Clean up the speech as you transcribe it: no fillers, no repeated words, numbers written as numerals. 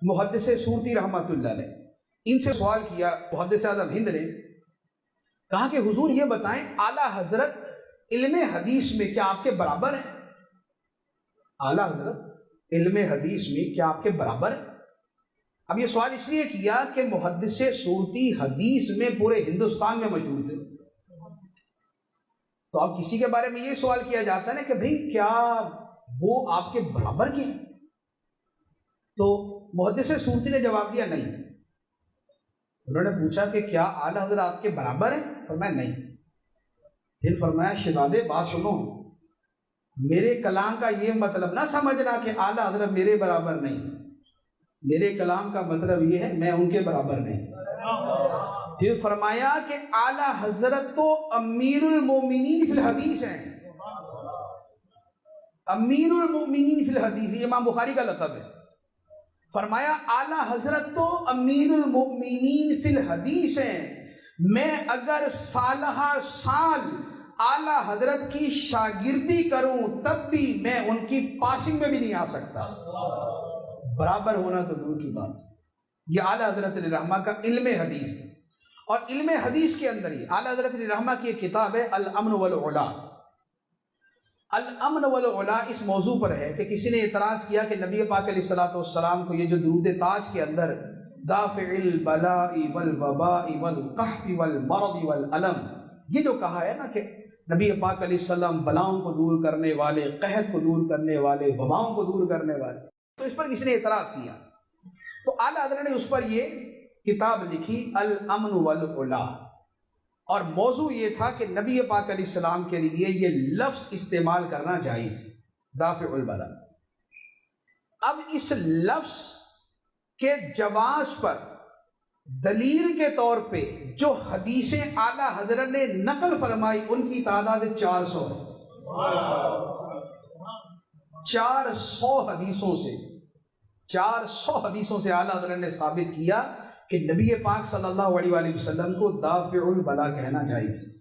محدث سورتی رحمۃ اللہ علیہ، ان سے سوال کیا محدث اعظم ہند نے، کہا کہ حضور یہ بتائیں اعلیٰ حضرت علم حدیث میں کیا آپ کے برابر ہیں؟ اعلیٰ حضرت علم حدیث میں کیا آپ کے برابر ہیں؟ اب یہ سوال اس لیے کیا کہ محدث سورتی حدیث میں پورے ہندوستان میں موجود تھے، تو اب کسی کے بارے میں یہ سوال کیا جاتا ہے نا کہ بھئی کیا وہ آپ کے برابر کے ہیں؟ تو محدث سورتی نے جواب دیا نہیں۔ انہوں نے پوچھا کہ کیا اعلیٰ حضرت آپ کے برابر ہیں؟ فرمایا نہیں۔ پھر فرمایا شہزادے بات سنو، میرے کلام کا یہ مطلب نہ سمجھنا کہ اعلیٰ حضرت میرے برابر نہیں، میرے کلام کا مطلب یہ ہے میں ان کے برابر نہیں۔ پھر فرمایا کہ اعلیٰ حضرت تو امیر المومنین فی الحدیث ہیں، امیر المومنین فی الحدیث، یہ امام بخاری کا لقب ہے۔ فرمایا اعلیٰ حضرت تو امیر المؤمنین فی الحدیث ہیں، میں اگر سالہ سال اعلیٰ حضرت کی شاگردی کروں تب بھی میں ان کی پاسنگ میں بھی نہیں آ سکتا، برابر ہونا تو دور کی بات۔ یہ اعلیٰ حضرت علیہ رحمہ کا علم حدیث ہے، اور علم حدیث کے اندر ہی اعلیٰ حضرت علیہ رحمہ کی ایک کتاب ہے الامن والعلا۔ الامن والعلا اس موضوع پر ہے کہ کسی نے اعتراض کیا کہ نبی پاک علیہ الصلوۃ والسلام کو یہ جو درود تاج کے اندر دافع البلاء والوباء والقحط والمرض والالم، یہ جو کہا ہے نا کہ نبی پاک علیہ السلام بلاؤں کو دور کرنے والے، قحط کو دور کرنے والے، وباؤں کو دور کرنے والے، تو اس پر کسی نے اعتراض کیا، تو اعلیٰ حضرت نے اس پر یہ کتاب لکھی الامن والعلا، اور موضوع یہ تھا کہ نبی پاک علیہ السلام کے لیے یہ لفظ استعمال کرنا جائز ہے، دافع البلاء۔ اب اس لفظ کے جواز پر دلیل کے طور پہ جو حدیثیں اعلیٰ حضرت نے نقل فرمائی ان کی تعداد 400 ہے، 400 حدیثوں سے، 400 حدیثوں سے اعلیٰ حضرت نے ثابت کیا کہ نبی پاک صلی اللہ علیہ وسلم کو دافع البلاء کہنا جائز ہے۔